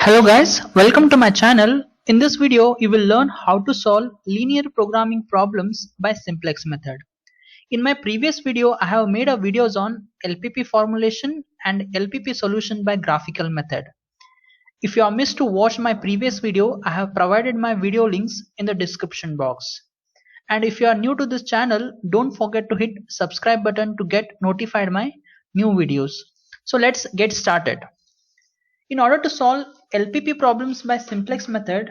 Hello guys, welcome to my channel. In this video, you will learn how to solve linear programming problems by simplex method. In my previous video, I have made a videos on LPP formulation and LPP solution by graphical method. If you are missed to watch my previous video, I have provided my video links in the description box. And if you are new to this channel, don't forget to hit subscribe button to get notified my new videos. So let's get started. In order to solve LPP problems by simplex method,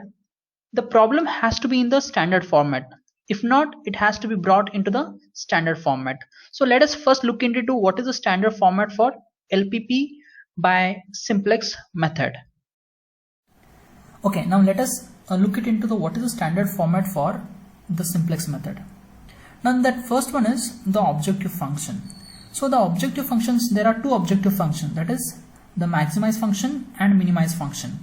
the problem has to be in the standard format. If not, it has to be brought into the standard format. So let us first look into what is the standard format for LPP by simplex method. Okay, now let us look into what is the standard format for the simplex method. Now that first one is the objective function. So the objective functions, there are two objective functions, that is the maximize function and minimize function.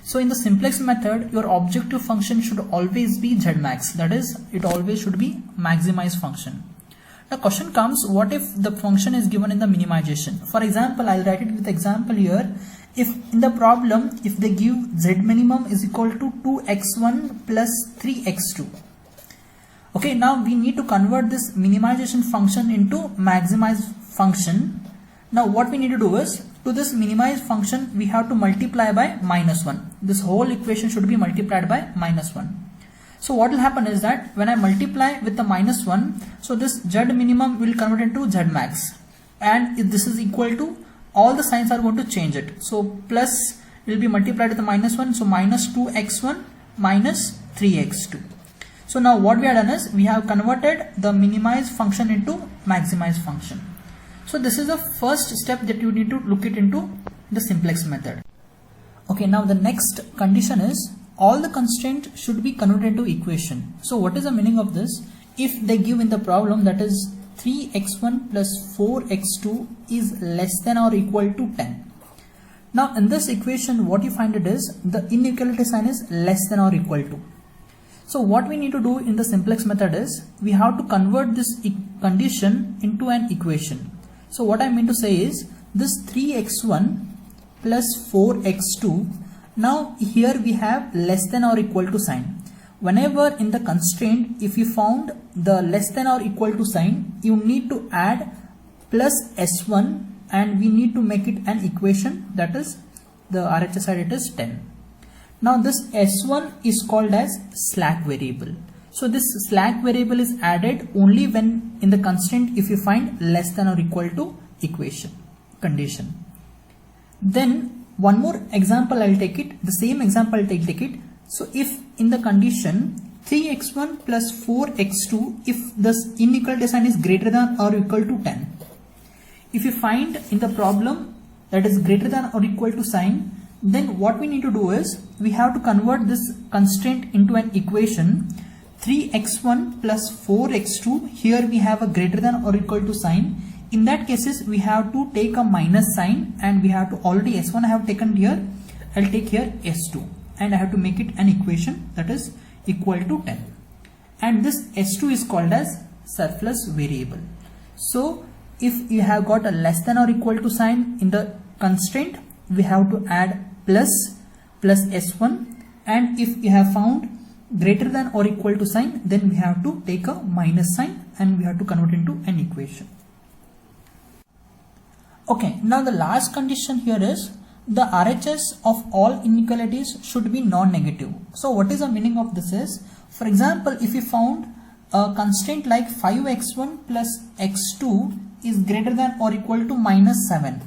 So in the simplex method, your objective function should always be zmax, that is it always should be maximize function. The question comes, what if the function is given in the minimization? For example, I'll write it with example here. If in the problem, if they give z minimum is equal to 2x1 plus 3x2. Okay, now we need to convert this minimization function into maximize function. Now what we need to do is, to this minimize function we have to multiply by -1. This whole equation should be multiplied by -1. So what will happen is that when I multiply with the -1, so this z minimum will convert into z max, and if this is equal to, all the signs are going to change it. So plus will be multiplied with the -1, so minus 2x1 minus 3x2. So now what we have done is, we have converted the minimize function into maximize function. So this is the first step that you need to look it into the simplex method. Okay, now the next condition is, all the constraint should be converted into equation. So what is the meaning of this? If they give in the problem, that is 3x1 plus 4x2 is less than or equal to 10. Now in this equation, what you find it is, the inequality sign is less than or equal to. So what we need to do in the simplex method is, we have to convert this condition into an equation. So what I mean to say is, this 3x1 plus 4x2, now here we have less than or equal to sign. Whenever in the constraint, if you found the less than or equal to sign, you need to add plus s1, and we need to make it an equation, that is the RHS side it is 10. Now this s1 is called as slack variable. So this slack variable is added only when in the constraint, if you find less than or equal to equation condition. Then one more example I'll take it, the same example I'll take it. So if in the condition 3x1 plus 4x2, if this inequality sign is greater than or equal to 10. If you find in the problem that is greater than or equal to sign, then what we need to do is, we have to convert this constraint into an equation. 3x1 plus 4x2, here we have a greater than or equal to sign. In that cases, we have to take a minus sign, and we have to, already s1 I have taken here, I'll take here s2, and I have to make it an equation that is equal to 10. And this s2 is called as surplus variable. So if you have got a less than or equal to sign in the constraint, we have to add plus s1, and if you have found greater than or equal to sign, then we have to take a minus sign, and we have to convert into an equation. Okay, now the last condition here is, the RHS of all inequalities should be non-negative. So what is the meaning of this is, for example, if you found a constraint like 5x1 plus x2 is greater than or equal to -7.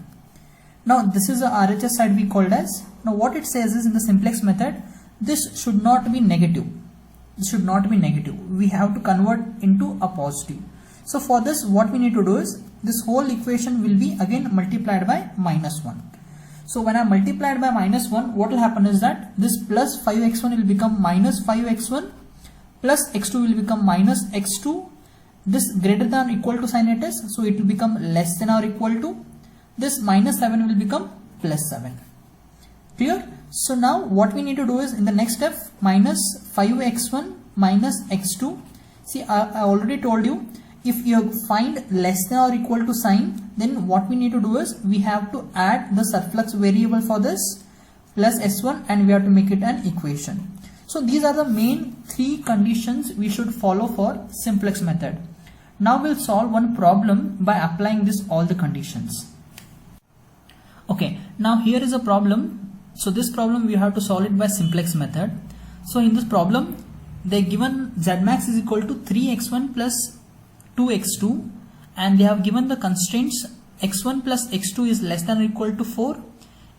Now this is the RHS side we called as. Now what it says is, in the simplex method, this should not be negative. This should not be negative. We have to convert into a positive. So for this, what we need to do is, this whole equation will be again multiplied by -1. So when I multiplied by -1, what will happen is that this plus 5x1 will become minus 5x1, plus x2 will become minus x2. This greater than or equal to sign it is, so it will become less than or equal to. This -7 will become +7. Clear? So now what we need to do is, in the next step, minus 5x1 minus x2. See, I already told you, if you find less than or equal to sign, then what we need to do is, we have to add the surplus variable for this plus s1, and we have to make it an equation. So these are the main three conditions we should follow for simplex method. Now we'll solve one problem by applying this all the conditions. Okay, now here is a problem. So this problem we have to solve it by simplex method. So in this problem they given z max is equal to 3x1 plus 2x2, and they have given the constraints x1 plus x2 is less than or equal to 4,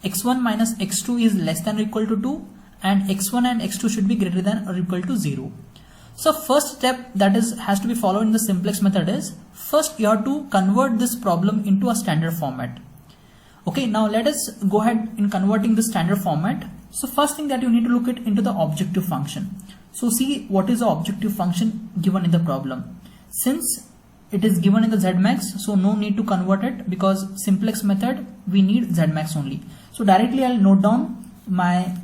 x1 minus x2 is less than or equal to 2, and x1 and x2 should be greater than or equal to 0. So first step that has to be followed in the simplex method is, first you have to convert this problem into a standard format. Okay, now let us go ahead in converting the standard format. So first thing that you need to look at into the objective function. So see what is the objective function given in the problem. Since it is given in the z max, so no need to convert it, because simplex method we need z max only. So directly I'll note down my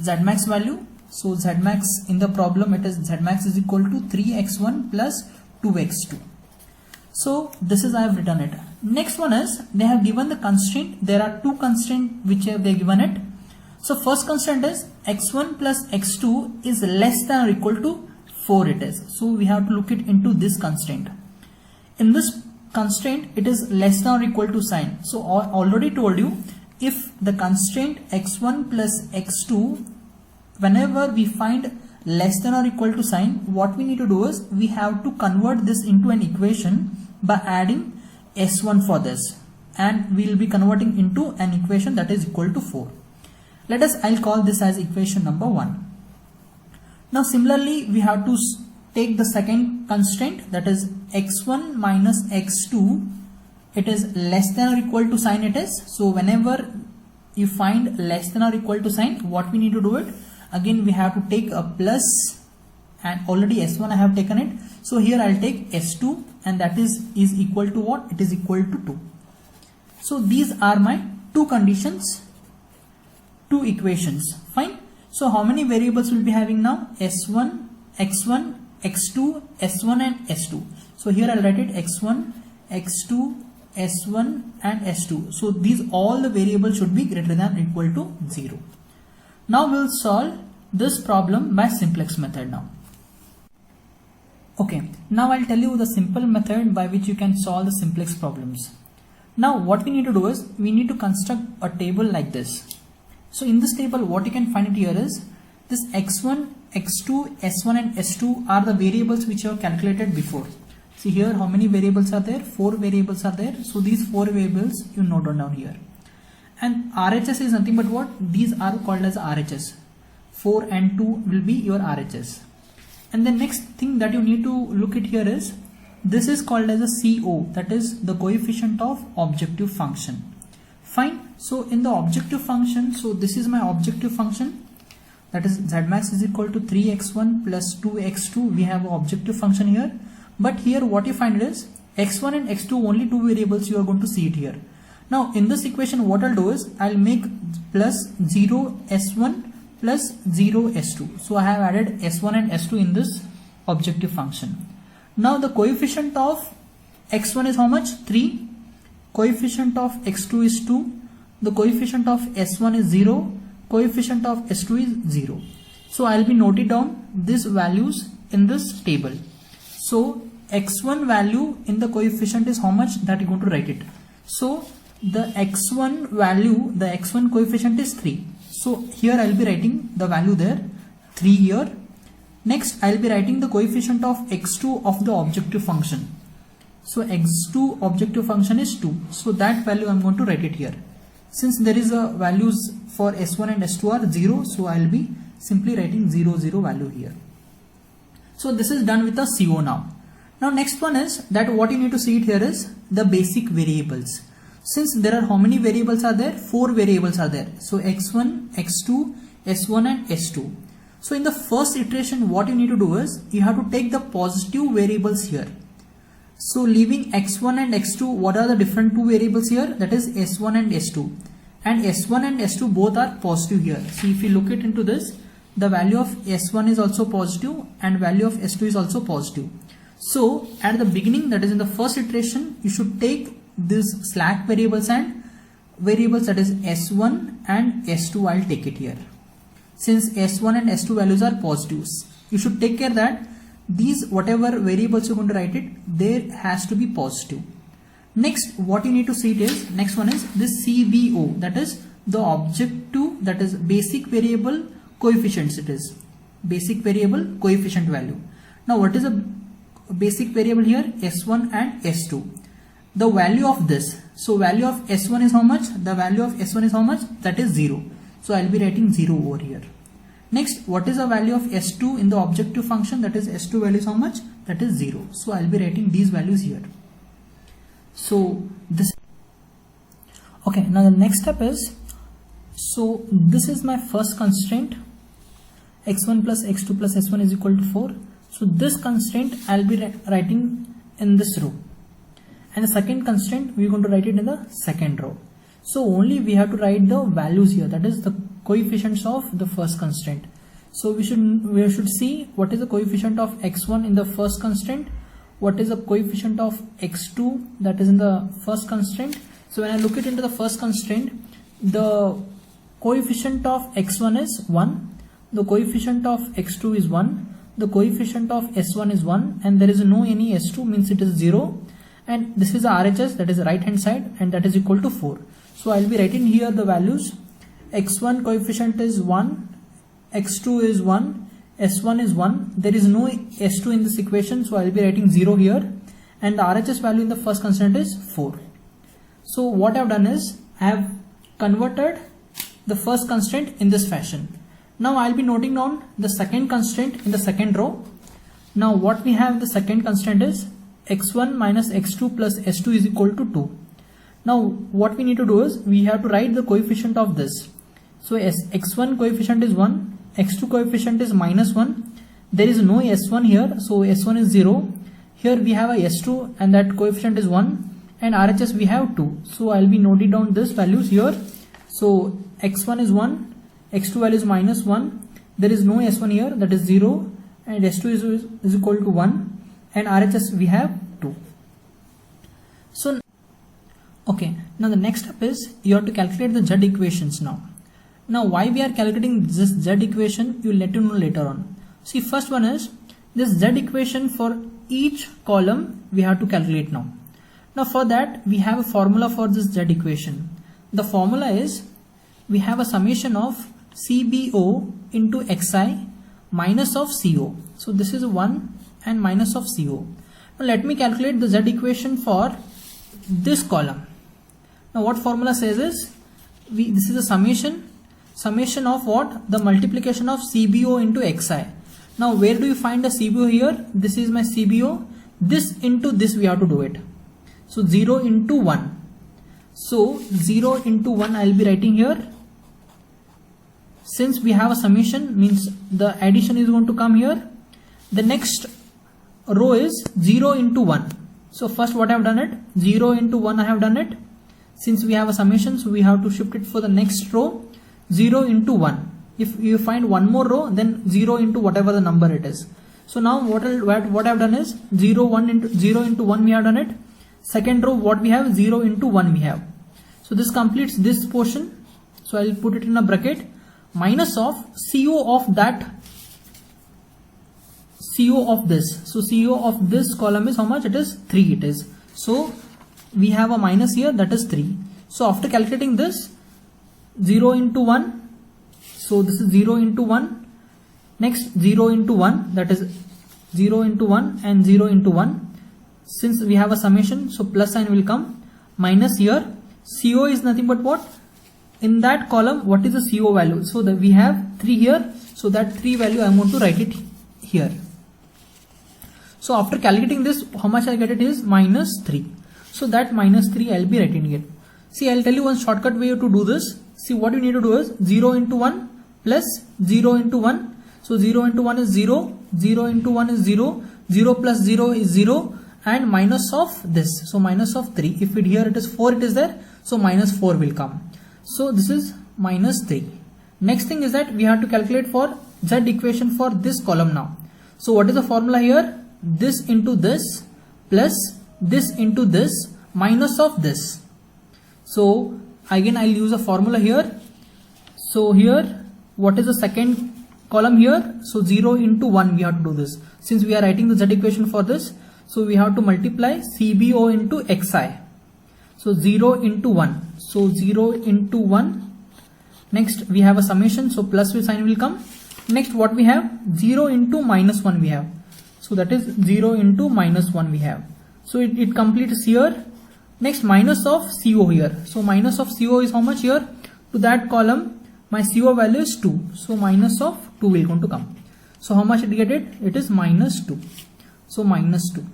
z max value. So z max in the problem, it is z max is equal to 3x1 plus 2x2. So this is I have written it. Next one is they have given the constraint. There are two constraints which they have given it. So first constraint is x1 plus x2 is less than or equal to 4 it is. So we have to look it into this constraint. In this constraint it is less than or equal to sign. So I already told you, if the constraint x1 plus x2, whenever we find less than or equal to sign, what we need to do is we have to convert this into an equation by adding s1 for this, and we will be converting into an equation that is equal to 4. I'll call this as equation number 1. Now similarly we have to take the second constraint, that is x1 minus x2, it is less than or equal to sign it is. So whenever you find less than or equal to sign, what we need to do it, again we have to take a plus, and already s1 I have taken it. So here I'll take s2, and that is equal to what? It is equal to 2. So these are my two conditions, two equations. Fine. So how many variables will be having now? s1, x1, x2, s1 and s2. So here I'll write it x1, x2, s1 and s2. So these all the variables should be greater than or equal to 0. Now we'll solve this problem by simplex method now. Okay, now I'll tell you the simple method by which you can solve the simplex problems. Now what we need to do is we need to construct a table like this. So in this table what you can find it here is this x1, x2, s1 and s2 are the variables which you have calculated before. See here how many variables are there? 4 variables are there. So these 4 variables you note down here. And RHS is nothing but what? These are called as RHS. 4 and 2 will be your RHS. And the next thing that you need to look at here is, this is called as a CO, that is the coefficient of objective function. Fine. So in the objective function, so this is my objective function, that is z max is equal to 3x1 plus 2x2. We have an objective function here. But here what you find is x1 and x2, only two variables you are going to see it here. Now in this equation what I'll do is I'll make plus 0 s1 plus 0 s2. So I have added s1 and s2 in this objective function. Now the coefficient of x1 is how much? 3. Coefficient of x2 is 2. The coefficient of s1 is 0. Coefficient of s2 is 0. So I'll be noting down these values in this table. So x1 value in the coefficient is how much, that you're going to write it. So the x1 value, the x1 coefficient is 3. So here I'll be writing the value there, 3 here. Next I'll be writing the coefficient of x2 of the objective function. So x2 objective function is 2. So that value I'm going to write it here. Since there is a values for s1 and s2 are 0, so I'll be simply writing 0, 0 value here. So this is done with the CO now. Now next one is that what you need to see it here is the basic variables. Since there are how many variables are there? 4 variables are there. So x1, x2, s1 and s2. So in the first iteration what you need to do is you have to take the positive variables here. So leaving x1 and x2, what are the different two variables here? That is s1 and s2. And s1 and s2 both are positive here. So if you look it into this, the value of s1 is also positive and value of s2 is also positive. So at the beginning, that is in the first iteration, you should take these slack variables and variables, that is S1 and S2. I'll take it here. Since S1 and S2 values are positives, you should take care that these whatever variables you're going to write it, there has to be positive. Next, what you need to see it is, next one is this CBO, that is the objective, that is basic variable coefficients. It is basic variable coefficient value. Now what is a basic variable here? S1 and S2. The value of this, so value of S1 is how much? The value of S1 is how much? That is 0. So I'll be writing 0 over here. Next, what is the value of S2 in the objective function? That is S2 value is how much? That is 0. So I'll be writing these values here. So this, okay, now the next step is, so this is my first constraint, x1 plus x2 plus s1 is equal to 4. So this constraint I'll be writing in this row, and the second constraint we're going to write it in the second row. So only we have to write the values here, that is the coefficients of the first constraint. So we should see what is the coefficient of x1 in the first constraint, what is the coefficient of x2 that is in the first constraint. So when I look it into the first constraint, the coefficient of x1 is 1, the coefficient of x2 is 1, the coefficient of s1 is 1, and there is no any s2, means it is 0, and this is the RHS, that is the right hand side, and that is equal to 4. So I'll be writing here the values. x1 coefficient is 1, x2 is 1, s1 is 1, there is no s2 in this equation, so I'll be writing 0 here, and the RHS value in the first constraint is 4. So what I've done is I have converted the first constraint in this fashion. Now I'll be noting down the second constraint in the second row. Now what we have, the second constraint is x1 minus x2 plus s2 is equal to 2. Now what we need to do is we have to write the coefficient of this. So x1 coefficient is 1, x2 coefficient is minus 1, there is no s1 here, so s1 is 0. Here we have a s2 and that coefficient is 1, and RHS we have 2. So I'll be noting down this values here. So x1 is 1, x2 value is minus 1, there is no s1 here, that is 0, and s2 is equal to 1, and RHS we have 2. So okay, now the next step is you have to calculate the Z equations now. Now why we are calculating this Z equation, you will let you know later on. See, first one is this Z equation for each column we have to calculate now. Now for that we have a formula for this Z equation. The formula is we have a summation of CBO into XI minus of CO. So this is 1 and minus of CO. Now let me calculate the Z equation for this column. Now what formula says is, this is a summation of what? The multiplication of CBO into XI. Now where do you find the CBO here? This is my CBO. This into this we have to do it. So 0 into 1. So 0 into 1 I will be writing here. Since we have a summation, means the addition is going to come here. The next row is 0 into 1. So first what I have done it, 0 into 1 I have done it. Since we have a summation, so we have to shift it for the next row, 0 into 1. If you find one more row, then 0 into whatever the number it is. So now what I have done is 0 into 1 we have done it. Second row what we have, 0 into 1 we have. So this completes this portion. So I will put it in a bracket, minus of CO of that, CO of this. So CO of this column is how much? It is 3 it is. So we have a minus here, that is 3. So after calculating this, 0 into 1, so this is 0 into 1, next 0 into 1, that is 0 into 1 and 0 into 1. Since we have a summation, so plus sign will come, minus here, CO is nothing but what? In that column, what is the CO value? So that we have 3 here, so that 3 value I am going to write it here. So after calculating this, how much I get it is minus 3. So that minus 3 I'll be writing it. See, I'll tell you one shortcut way to do this. See, what you need to do is 0 into 1 plus 0 into 1. So 0 into 1 is 0, 0 into 1 is 0, 0 plus 0 is 0, and minus of this. So minus of 3. If it here it is 4 it is there, so minus 4 will come. So this is minus 3. Next thing is that we have to calculate for Z equation for this column now. So what is the formula here? This into this plus this into this minus of this. So again I'll use a formula here. So here, what is the second column here? So 0 into 1 we have to do this. Since we are writing the Z equation for this, so we have to multiply CBO into XI. So 0 into 1. So 0 into 1. Next we have a summation, so plus sign will come. Next what we have? 0 into minus 1 we have. So that is 0 into minus 1 we have. So it completes here. Next minus of CO here. So minus of CO is how much here? To that column my CO value is 2. So minus of 2 will going to come. So how much it get it? It is minus 2. So minus 2.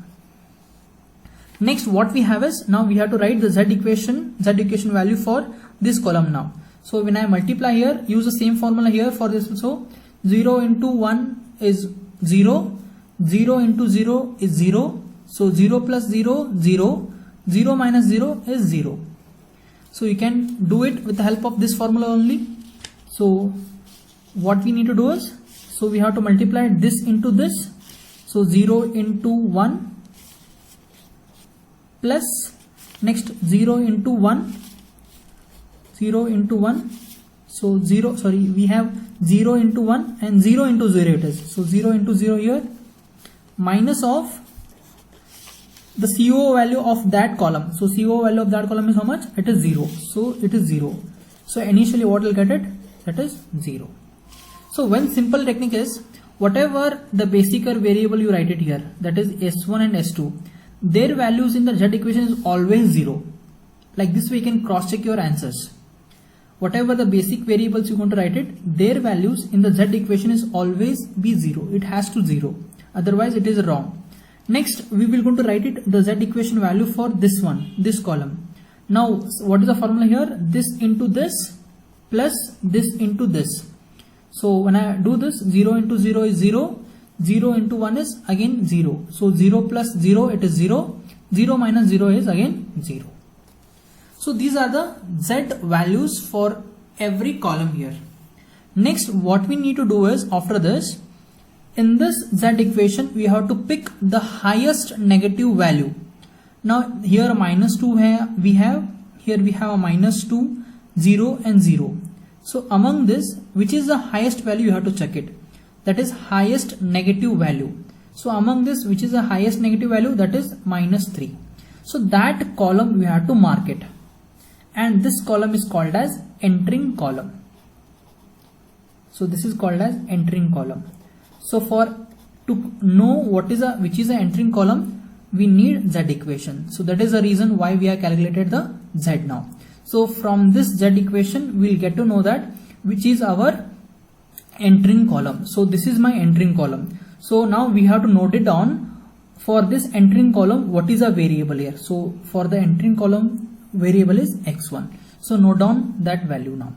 Next what we have is, now we have to write the Z equation value for this column now. So when I multiply here, use the same formula here for this. So 0 into 1 is 0. 0 into 0 is 0. So 0 plus 0, 0. 0 minus 0 is 0. So you can do it with the help of this formula only. So what we need to do is, so we have to multiply this into this. So 0 into 1 plus next 0 into 1. 0 into 1. So we have 0 into 1 and 0 into 0 it is. So 0 into 0 here, minus of the CO value of that column. So CO value of that column is how much? It is 0. So it is 0. So initially what will get it? That is 0. So one simple technique is, whatever the basic variable you write it here, that is S1 and S2, their values in the Z equation is always 0. Like this way you can cross check your answers. Whatever the basic variables you want to write it, their values in the Z equation is always be 0. It has to 0. Otherwise it is wrong. Next we will going to write it the Z equation value for this one, this column. Now what is the formula here? This into this plus this into this. So when I do this, 0 into 0 is 0. 0 into 1 is again 0. So 0 plus 0 it is 0. 0 minus 0 is again 0. So these are the Z values for every column here. Next what we need to do is, after this, in this Z equation we have to pick the highest negative value. Now here minus 2 we have a minus 2, 0 and 0. So among this, which is the highest value, you have to check it. That is highest negative value. So among this, which is the highest negative value, that is minus 3. So that column we have to mark it. And this column is called as entering column. So this is called as entering column. So to know which is the entering column, we need Z equation. So that is the reason why we have calculated the Z now. So from this Z equation, we'll get to know that which is our entering column. So this is my entering column. So now we have to note it down. For this entering column, what is a variable here? So for the entering column, variable is x1. So note down that value now.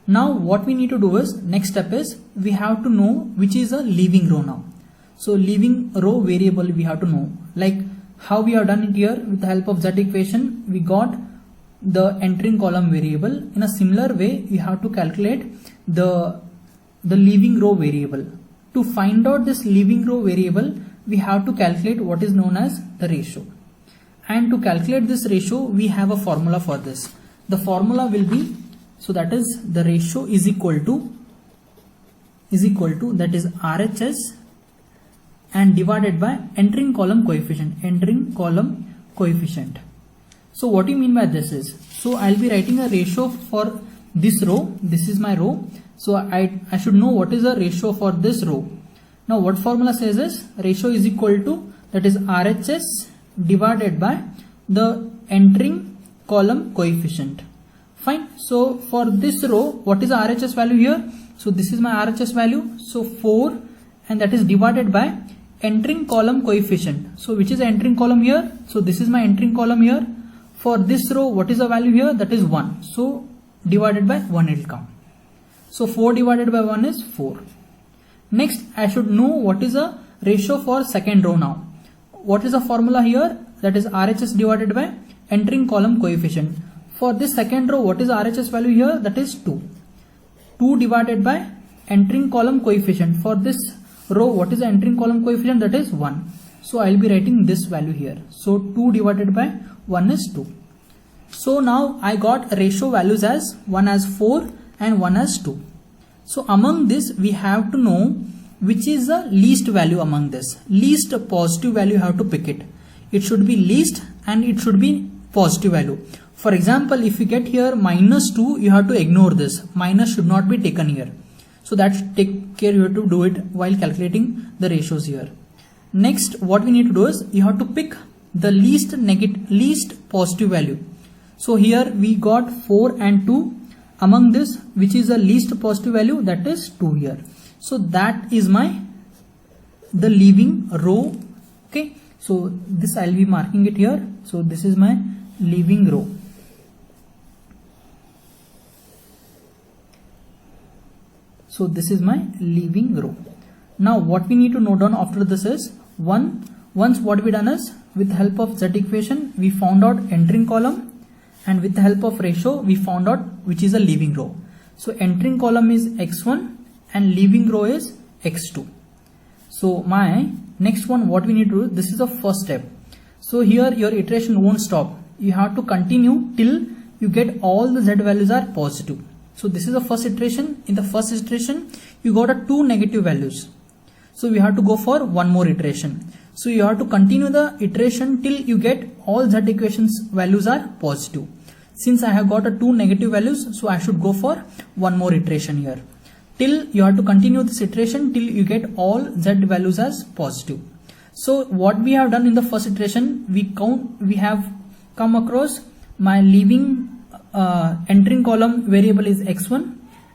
Now what we need to do is, next step is, we have to know which is a leaving row now. So leaving row variable we have to know. Like how we have done it here with the help of Z equation, we got the entering column variable. In a similar way, you have to calculate the leaving row variable. To find out this leaving row variable, we have to calculate what is known as the ratio. And to calculate this ratio, we have a formula for this. The formula will be, so that is the ratio is equal to that is RHS and divided by entering column coefficient. So what do you mean by this is, so I'll be writing a ratio for this row. This is my row. So I should know what is the ratio for this row. Now what formula says is, ratio is equal to, that is RHS divided by the entering column coefficient. Fine. So for this row, what is the RHS value here? So this is my RHS value. So 4, and that is divided by entering column coefficient. So which is the entering column here? So this is my entering column here. For this row, what is the value here? That is 1. So divided by 1 it will come. So 4 divided by 1 is 4. Next, I should know what is the ratio for second row now. What is the formula here? That is RHS divided by entering column coefficient. For this second row, what is the RHS value here? That is 2. 2 divided by entering column coefficient. For this row, what is the entering column coefficient? That is 1. So I will be writing this value here. So 2 divided by 1 is 2. So now I got ratio values as 1 as 4 and 1 as 2. So among this we have to know which is the least value among this. Least positive value you have to pick it. It should be least and it should be positive value. For example, if you get here -2, you have to ignore this. Minus should not be taken here. So that take care, you have to do it while calculating the ratios here. Next, what we need to do is you have to pick the least positive value. So here we got 4 and 2. Among this, which is the least positive value, that is 2 here. So that is the leaving row. Okay, so this I'll be marking it here. So this is my leaving row. So this is my leaving row. Now what we need to note down after this is once what we done is, with the help of Z equation we found out entering column, and with the help of ratio we found out which is a leaving row. So entering column is x1 and leaving row is x2. So my next one, what we need to do, this is the first step. So here your iteration won't stop. You have to continue till you get all the Z values are positive. So this is the first iteration. In the first iteration you got 2 negative values. So we have to go for one more iteration. So you have to continue the iteration till you get all Z equations values are positive. Since I have got 2 negative values, so I should go for one more iteration here. Till you have to continue this iteration till you get all Z values as positive. So what we have done in the first iteration, we have come across my leaving entering column variable is x1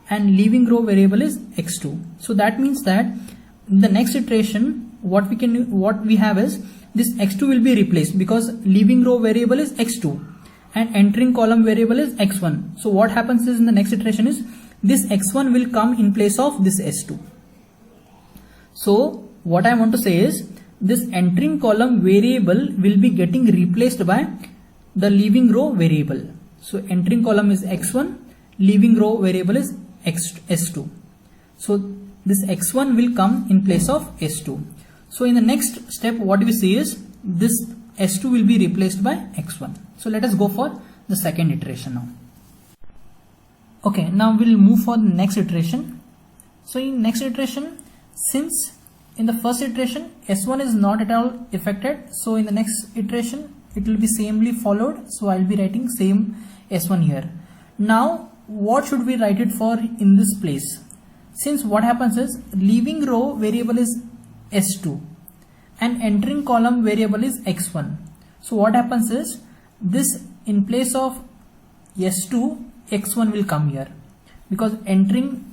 and leaving row variable is x2. So that means that in the next iteration what we have is this x2 will be replaced, because leaving row variable is x2 and entering column variable is x1. So what happens is in the next iteration is this x1 will come in place of this s2. So what I want to say is this entering column variable will be getting replaced by the leaving row variable. So entering column is x1, leaving row variable is s2. So this x1 will come in place of s2. So in the next step what we see is this s2 will be replaced by x1. So let us go for the second iteration now. Okay, now we'll move for the next iteration. So in next iteration, since in the first iteration s1 is not at all affected, so in the next iteration it will be samely followed. So I'll be writing same s1 here. Now what should we write it for in this place? Since what happens is leaving row variable is s2 and entering column variable is x1. So what happens is this in place of s2 x1 will come here, because entering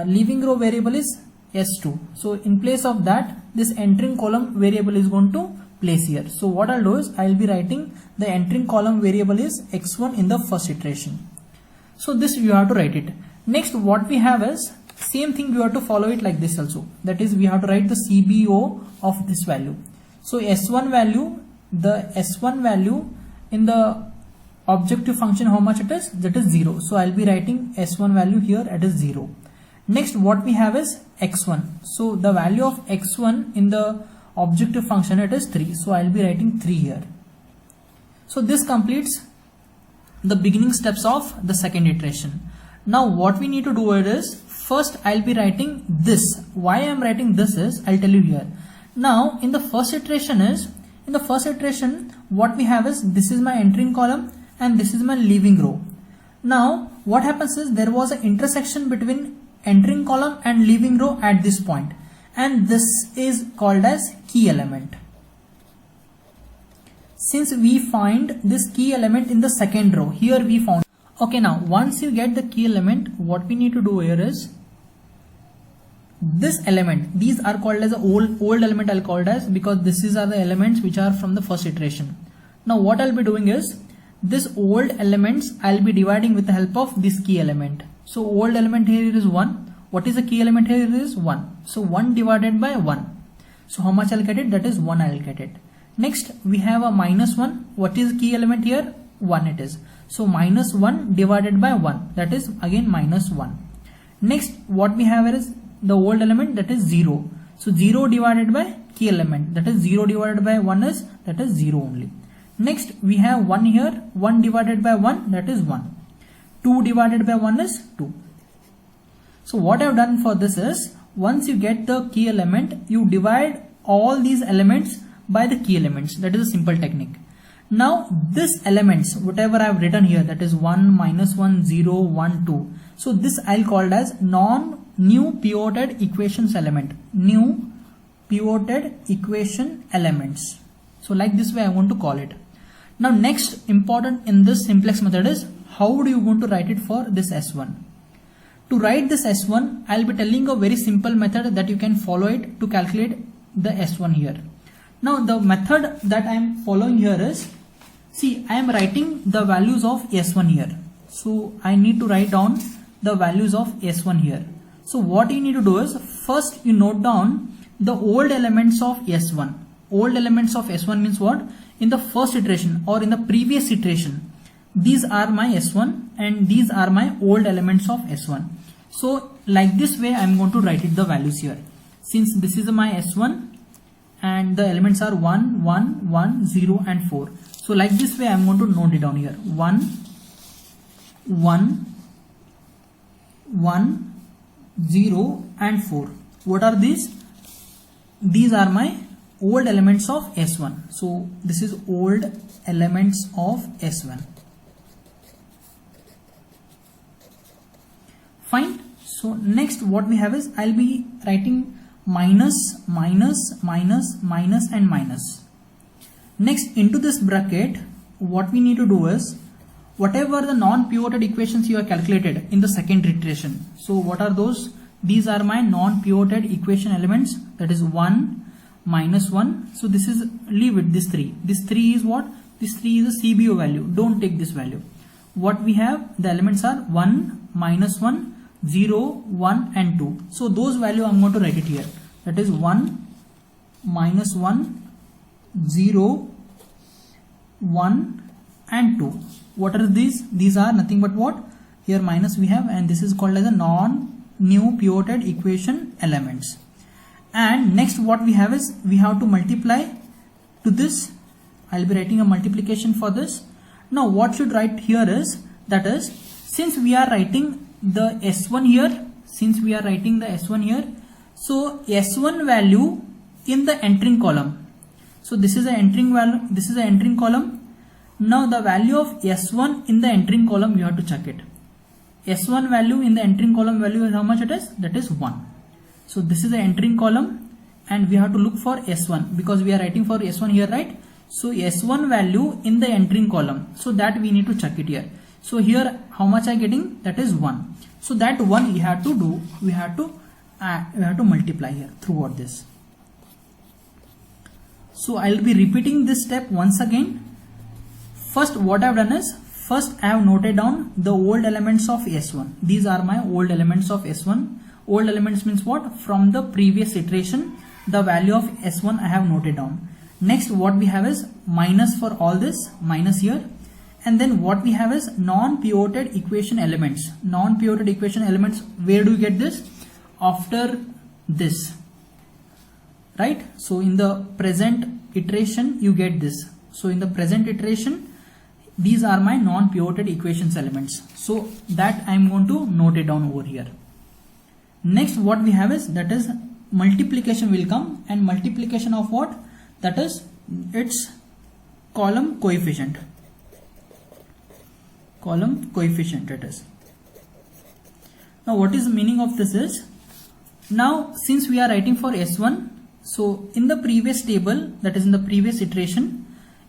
leaving row variable is s2. So in place of that this entering column variable is going to place here. So what I'll do is I'll be writing the entering column variable is x1 in the first iteration. So this you have to write it. Next what we have is same thing, you have to follow it like this also. That is we have to write the CBO of this value. So S1 value, the S1 value in the objective function, how much it is? That is 0. So I'll be writing S1 value here at is 0. Next what we have is x1. So the value of x1 in the objective function it is 3. So I'll be writing 3 here. So this completes the beginning steps of the second iteration. Now what we need to do is first I'll be writing this. Why I'm writing this is I'll tell you here. Now in the first iteration what we have is this is my entering column and this is my leaving row. Now what happens is there was an intersection between entering column and leaving row at this point, and this is called as key element. Since we find this key element in the second row, here we found. Okay, now once you get the key element, what we need to do here is this element, these are called as a old element, I'll call it as, because these are the elements which are from the first iteration. Now what I'll be doing is this old elements I'll be dividing with the help of this key element. So old element here is 1. What is the key element here? It is 1. So 1 divided by 1. So how much I'll get it? That is 1 I'll get it. Next we have a minus 1. What is the key element here? 1 it is. So minus 1 divided by 1, that is again minus 1. Next what we have here is the old element, that is 0. So 0 divided by key element, that is 0 divided by 1 is, that is 0 only. Next we have 1 here, 1 divided by 1, that is 1. 2 divided by 1 is 2. So what I have done for this is, once you get the key element, you divide all these elements by the key elements. That is a simple technique. Now this elements, whatever I have written here, that is 1, minus 1, 0, 1, 2. So this I'll call as new pivoted equations element. New pivoted equation elements. So like this way I want to call it. Now next important in this simplex method is, how do you want to write it for this S1? To write this S1, I'll be telling a very simple method that you can follow it to calculate the S1 here. Now the method that I am following here is, see, I am writing the values of S1 here. So I need to write down the values of S1 here. So what you need to do is, first you note down the old elements of S1. Old elements of S1 means what? In the first iteration or in the previous iteration, these are my S1 and these are my old elements of S1. So like this way I am going to write it the values here. Since this is my S1 and the elements are 1, 1, 1, 0 and 4. So like this way I am going to note it down here. 1, 1, 1, 0 and 4. What are these? These are my old elements of S1. So this is old elements of S1. Fine. So next what we have is, I'll be writing minus, minus, minus, minus and minus. Next into this bracket, what we need to do is, whatever the non-pivoted equations you have calculated in the second iteration. So what are those? These are my non-pivoted equation elements, that is 1, minus 1. So this is, leave it, this 3. This 3 is what? This 3 is a CBO value. Don't take this value. What we have, the elements are 1, minus 1, 0, 1 and 2. So those value I'm going to write it here. That is 1, minus 1, 0, 1 and 2. What are these? These are nothing but what? Here minus we have, and this is called as a non-new pivoted equation elements. And next what we have is, we have to multiply to this. I'll be writing a multiplication for this. Now what should write here is, that is, since we are writing the S1 here, so S1 value in the entering column. So this is an entering value, this is an entering column. Now the value of S1 in the entering column, you have to check it. S1 value in the entering column value is how much it is? That is 1. So this is the entering column and we have to look for S1 because we are writing for S1 here, right? So S1 value in the entering column. So that we need to check it here. So here how much I getting? That is 1. So that 1 we have to do, we have to multiply here throughout this. So I'll be repeating this step once again. First what I've done is, first I have noted down the old elements of S1. These are my old elements of S1. Old elements means what? From the previous iteration, the value of S1 I have noted down. Next what we have is minus for all this, minus here. And then what we have is non-pivoted equation elements. Non-pivoted equation elements, where do you get this? After this, right? So in the present iteration you get this. So in the present iteration, these are my non-pivoted equations elements. So that I am going to note it down over here. Next what we have is, that is multiplication will come, and multiplication of what? That is its column coefficient. Column coefficient it is. Now what is the meaning of this is, now since we are writing for S1, so in the previous table, that is in the previous iteration,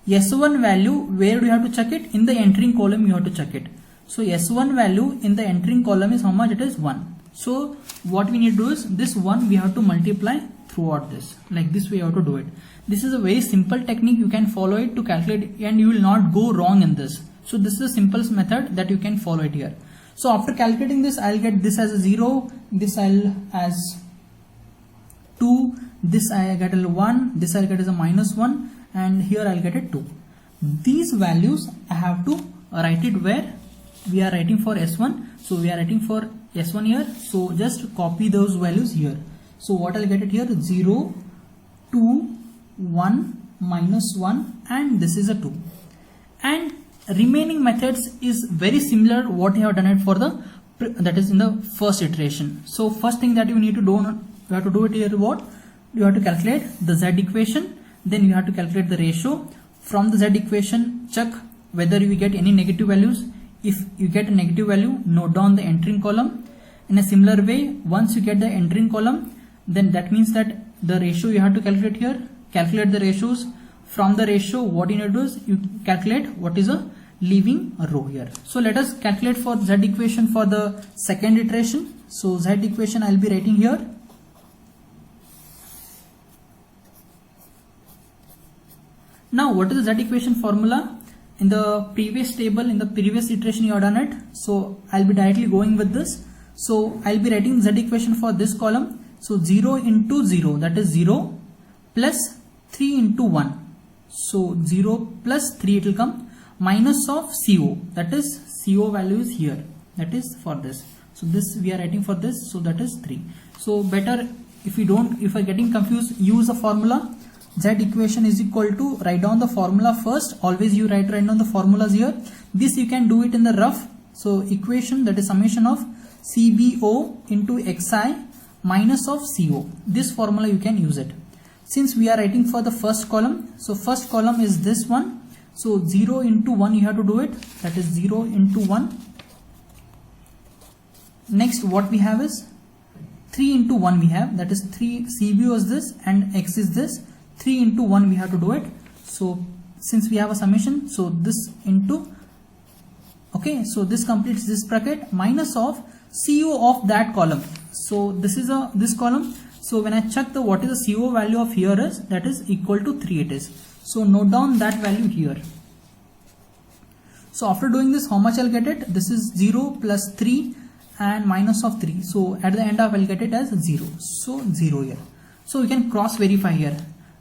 S1 value, where do you have to check it? In the entering column you have to check it. So S1 value in the entering column is how much? It is 1. So what we need to do is, this 1 we have to multiply throughout this. Like this way you have to do it. This is a very simple technique, you can follow it to calculate and you will not go wrong in this. So this is the simplest method that you can follow it here. So after calculating this, I'll get this as a 0, this I'll as 2, this I get a 1, this I'll get as a minus 1, and here I'll get a 2. These values I have to write it where we are writing for S1. So we are writing for S1 here. So just copy those values here. So what I'll get it here? 0, 2, 1, minus 1, and this is a 2. and remaining methods is very similar what you have done it for the that is in the first iteration. So first thing that you need to do, you have to do it here, what you have to calculate the z equation, then you have to calculate the ratio. From the z equation, check whether you get any negative values. If you get a negative value, note down the entering column. In a similar way, once you get the entering column, then that means that the ratio you have to calculate here, calculate the ratios. From the ratio, what you need to do is you calculate what is a leaving row here. So let us calculate for z equation for the second iteration. So z equation I'll be writing here. Now what is the z equation formula? In the previous table, in the previous iteration you have done it. So I'll be directly going with this. So I'll be writing z equation for this column. So 0 into 0, that is 0, plus 3 into 1. So 0 plus 3 it will come, minus of CO, that is CO value is here, that is for this. So this we are writing for this, so that is 3. So better if you are getting confused, use a formula. Z equation is equal to, write down the formula first. Always you write down the formulas here. This you can do it in the rough. So equation, that is summation of CBO into XI minus of CO. This formula you can use it. Since we are writing for the first column, so first column is this one. So 0 into 1 you have to do it, that is 0 into 1. Next what we have is 3 into 1 we have, that is 3, CBO is this and X is this. 3 into 1 we have to do it. So since we have a summation, so this into, okay, so this completes this bracket, minus of CO of that column. So this is this column. So when I check the what is the CO value of here is, that is equal to 3 it is. So note down that value here. So after doing this, how much I'll get it? This is 0 plus 3 and minus of 3. So at the end of I'll get it as 0. So 0 here. So you can cross verify here.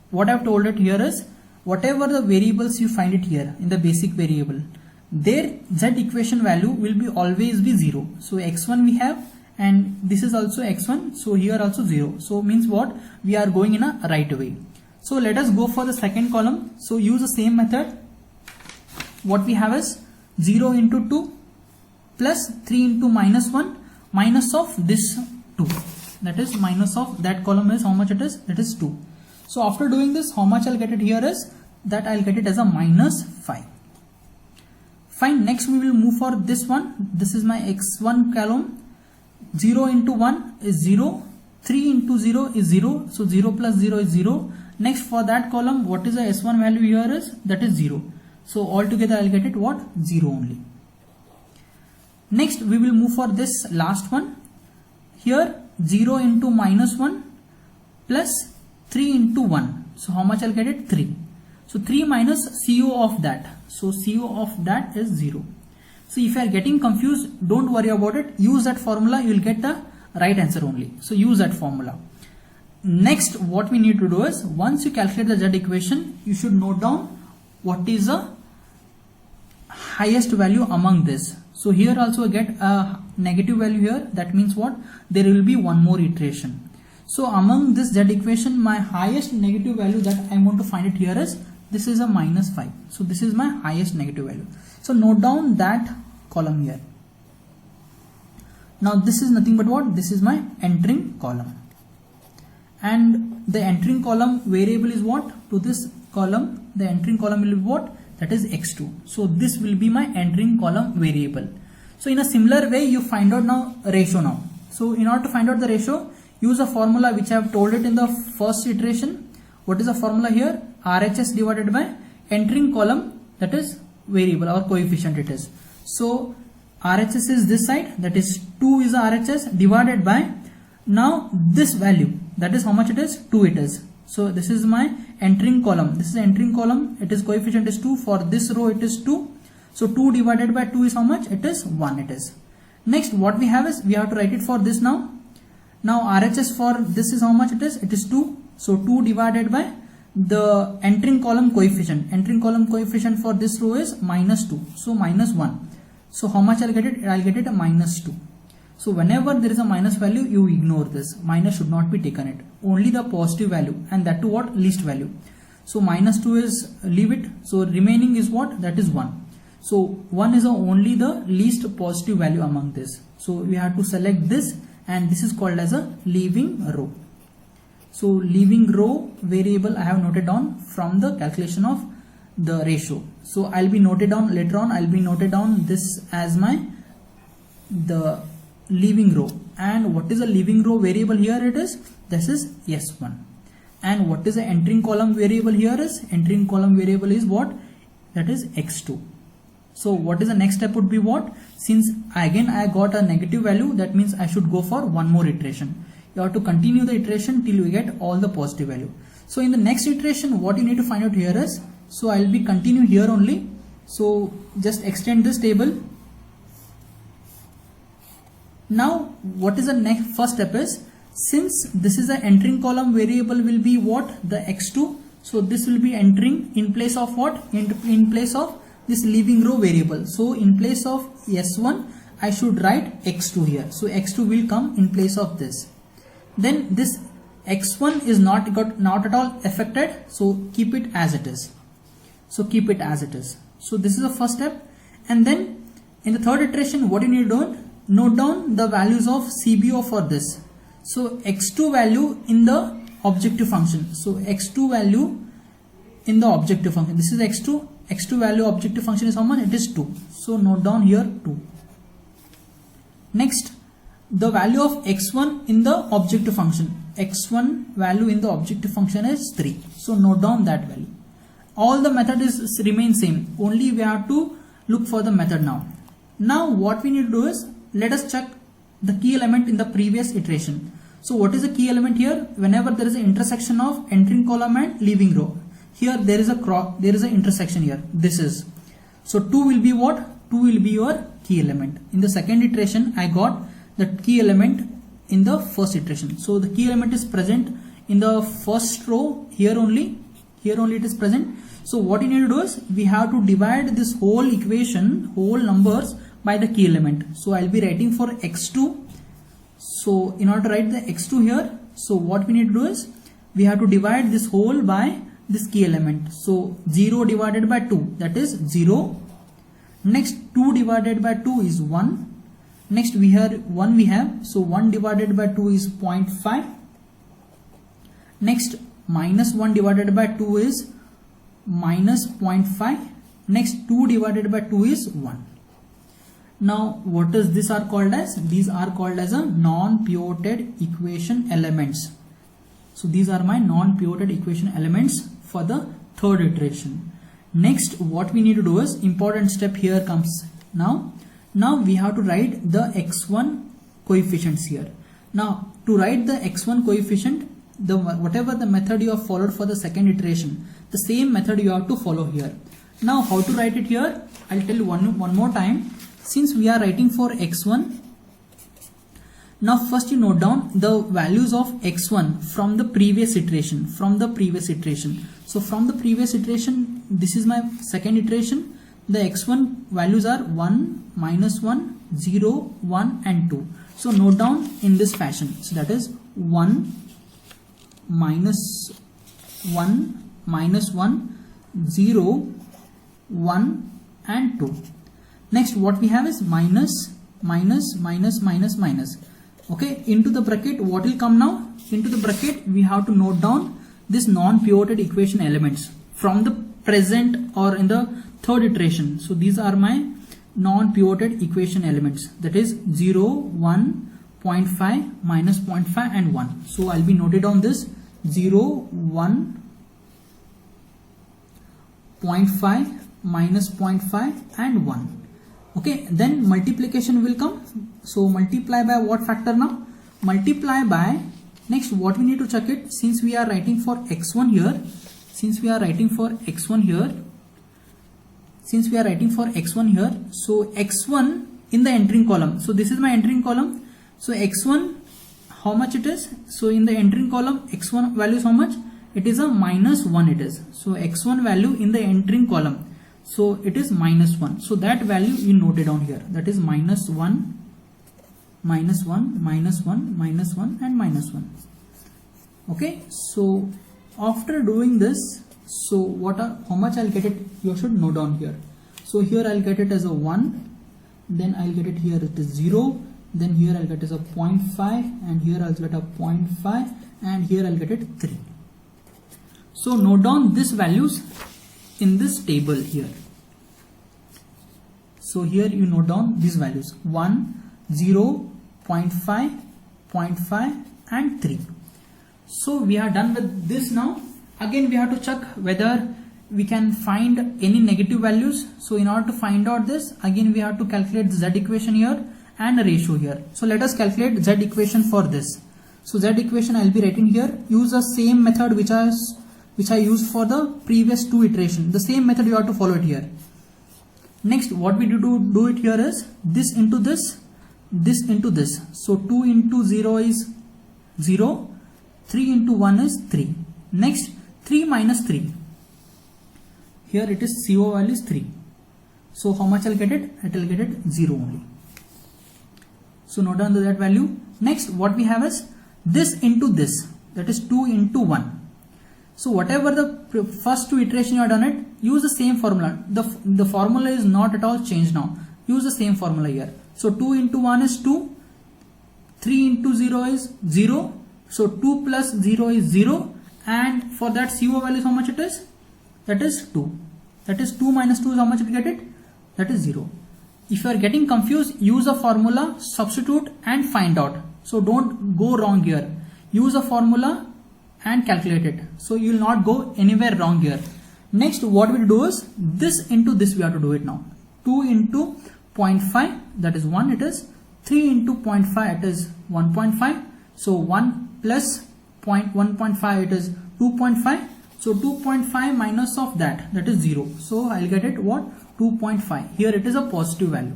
What I've told it here is, whatever the variables you find it here in the basic variable, their z equation value will be always be 0. So x1 we have, and this is also x1, so here also 0. So means what, we are going in a right way. So let us go for the second column. So use the same method. What we have is 0 into 2 plus 3 into minus 1 minus of this 2, that is minus of that column is how much it is, that is 2. So after doing this, how much I'll get it here is, that I'll get it as a minus 5. Fine, next we will move for this one. This is my x1 column. 0 into 1 is 0, 3 into 0 is 0, so 0 plus 0 is 0. Next for that column, what is the S1 value here is, that is 0. So altogether I'll get it what, 0 only. Next we will move for this last one. Here 0 into minus 1 plus 3 into 1. So how much I'll get it, 3. So 3 minus CO of that. So CO of that is 0. So if you are getting confused, don't worry about it. Use that formula, you will get the right answer only. So use that formula. Next, what we need to do is, once you calculate the z equation, you should note down what is the highest value among this. So here also get a negative value here. That means what? There will be one more iteration. So among this z equation, my highest negative value that I want to find it here is, this is a minus 5. So this is my highest negative value. So note down that column here. Now this is nothing but what? This is my entering column. And the entering column variable is what? To this column, the entering column will be what? That is x2. So this will be my entering column variable. So in a similar way, you find out now ratio now. So in order to find out the ratio, use a formula which I have told it in the first iteration. What is the formula here? RHS divided by entering column, that is variable or coefficient it is. So RHS is this side, that is 2 is RHS divided by now this value, that is how much it is, 2 it is. So this is my entering column. This is entering column. It is coefficient is 2. For this row it is 2. So 2 divided by 2 is how much? It is 1 it is. Next what we have is, we have to write it for this now. Now RHS for this is how much it is? It is 2. So 2 divided by the entering column coefficient. Entering column coefficient for this row is minus 2. So minus 1. So how much I'll get it? I'll get it a minus 2. So whenever there is a minus value, you ignore this. Minus should not be taken it. Only the positive value, and that to what? Least value. So minus 2 is leave it. So remaining is what? That is 1. So 1 is only the least positive value among this. So we have to select this, and this is called as a leaving row. So leaving row variable I have noted down from the calculation of the ratio. So I'll be noted down later on. I'll be noted down this as the leaving row. And what is a leaving row variable here? It is, this is S1. And what is the entering column variable here? Is entering column variable is what? That is X2. So what is the next step would be what? Since again I got a negative value, that means I should go for one more iteration. You have to continue the iteration till you get all the positive value. So in the next iteration, what you need to find out here is, so I'll be continue here only. So just extend this table. Now what is the next first step is, since this is the entering column variable will be what? The X2. So this will be entering in place of what? In place of this leaving row variable. So in place of S1 I should write X2 here. So X2 will come in place of this. Then this X1 is not at all affected, so keep it as it is. So keep it as it is. So this is the first step. And then in the third iteration, what you need to do? Note down the values of CBO for this. So X2 value in the objective function. So X2 value in the objective function. This is X2. X2 value objective function is how much? It is 2. So note down here 2. Next, the value of X1 in the objective function. X1 value in the objective function is 3. So note down that value. All the method is remain same. Only we have to look for the method now. Now what we need to do is, let us check the key element in the previous iteration. So what is the key element here? Whenever there is an intersection of entering column and leaving row, here there is an intersection here. This is, so 2 will be what? 2 will be your key element. In the second iteration I got the key element in the first iteration. So the key element is present in the first row. Here only it is present. So what you need to do is, we have to divide this whole equation, whole numbers, by the key element. So I'll be writing for X2. So in order to write the X2 here, so what we need to do is, we have to divide this whole by this key element. So 0 divided by 2, that is 0. Next 2 divided by 2 is 1. Next we have 1 we have, so 1 divided by 2 is 0.5. Next minus 1 divided by 2 is minus 0.5. Next 2 divided by 2 is 1. Now what is this are called as? These are called as a non-pivoted equation elements. So these are my non-pivoted equation elements for the third iteration. Next what we need to do is, important step here comes now. Now we have to write the X1 coefficients here. Now to write the X1 coefficient, whatever the method you have followed for the second iteration, the same method you have to follow here. Now how to write it here? I'll tell you one more time. Since we are writing for X1, now first you note down the values of X1 from the previous iteration. So from the previous iteration, this is my second iteration. The X1 values are 1, minus 1, 0, 1 and 2. So note down in this fashion. So that is 1, minus 1, minus 1, 0, 1 and 2. Next what we have is minus, minus, minus, minus, minus. Okay, into the bracket what will come now? Into the bracket we have to note down this non-pivoted equation elements from the present or in the third iteration. So these are my non-pivoted equation elements, that is 0, 1, 0.5, minus 0.5 and 1. So I'll be noted on this 0, 1, 0.5, minus 0.5 and 1. Okay, then multiplication will come. So multiply by what factor now? Multiply by, next what we need to check it, since we are writing for X1 here, so X1 in the entering column. So this is my entering column. So X1, how much it is? So in the entering column, X1 value is how much? It is a minus 1 it is. So X1 value in the entering column, so it is minus 1. So that value you noted down here, that is minus 1, minus 1, minus 1, minus 1 and minus 1. Okay, so after doing this, So how much I'll get it, you should note down here. So here I'll get it as a 1, then I'll get it here it is 0, then here I'll get it as a 0.5, and here I'll get a 0.5, and here I'll get it 3. So note down these values in this table here. So here you note down these values 1, 0, 0.5, 0.5 and 3. So we are done with this now. Again we have to check whether we can find any negative values. So in order to find out this, again we have to calculate the z equation here and a ratio here. So let us calculate z equation for this. So z equation I'll be writing here. Use the same method which I used for the previous 2 iterations. The same method you have to follow it here. Next what we do it here is this into this into this. So 2 into 0 is 0, 3 into 1 is 3. Next 3 minus 3. Here it is CO value is 3. So how much I'll get it? It will get it 0 only. So note down that value. Next what we have is this into this, that is 2 into 1. So whatever the first 2 iteration you have done it, use the same formula. The formula is not at all changed now. Use the same formula here. So 2 into 1 is 2, 3 into 0 is 0. So 2 plus 0 is 0, and for that CO value is how much it is? That is 2. That is 2 minus 2 is how much we get it? That is 0. If you are getting confused, use a formula, substitute and find out. So don't go wrong here. Use a formula and calculate it. So you will not go anywhere wrong here. Next what we do is this into this we have to do it now. 2 into 0.5, that is 1 it is. 3 into 0.5 it is 1.5. So 1 plus 1.5 it is 2.5. So 2.5 minus of that is 0. So I'll get it what? 2.5. Here it is a positive value,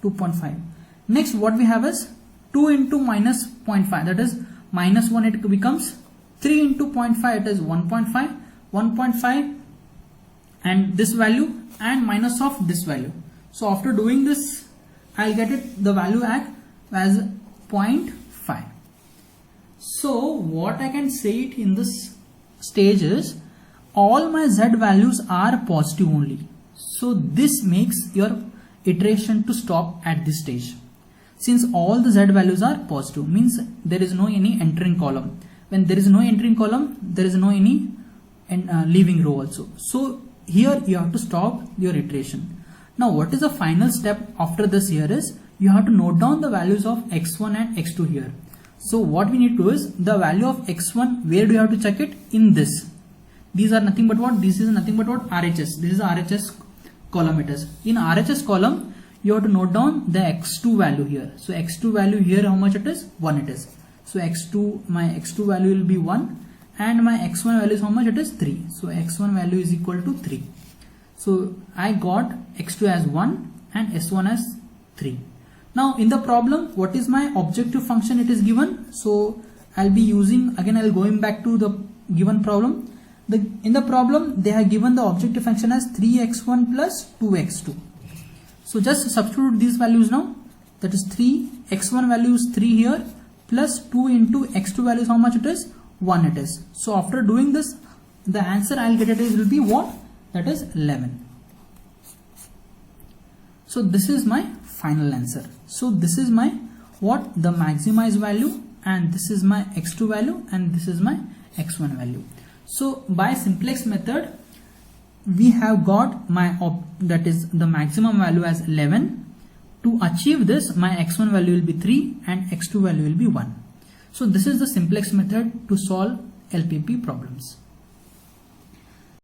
2.5. Next what we have is 2 into minus 0.5, that is minus 1 it becomes 3 into 0.5 it is 1.5, 1.5 and this value and minus of this value. So after doing this I'll get it the value as 0.5. So what I can say it in this stage is all my z values are positive only. So this makes your iteration to stop at this stage. Since all the z values are positive, means there is no any entering column. When there is no entering column, there is no any leaving row also. So here you have to stop your iteration. Now what is the final step after this here is you have to note down the values of x1 and x2 here. So what we need to do is the value of x1, where do you have to check it? In this. These are nothing but what? This is nothing but what? RHS. This is RHS column it is. In RHS column, you have to note down the x2 value here. So x2 value here how much it is? 1 it is. So my x2 value will be 1 and my x1 value is how much it is? 3. So x1 value is equal to 3. So I got x2 as 1 and s1 as 3. Now in the problem, what is my objective function it is given? So I'll be using, again I'll going back to the given problem. In the problem they have given the objective function as 3x1 plus 2x2. So just substitute these values now. That is 3, x1 value is 3 here plus 2 into x2 value is how much it is? 1 it is. So after doing this, the answer I'll get it will be what? That is 11. So this is my final answer. So this is my the maximized value, and this is my x2 value, and this is my x1 value. So by simplex method we have got my that is the maximum value as 11. To achieve this, my x1 value will be 3 and x2 value will be 1. So this is the simplex method to solve LPP problems.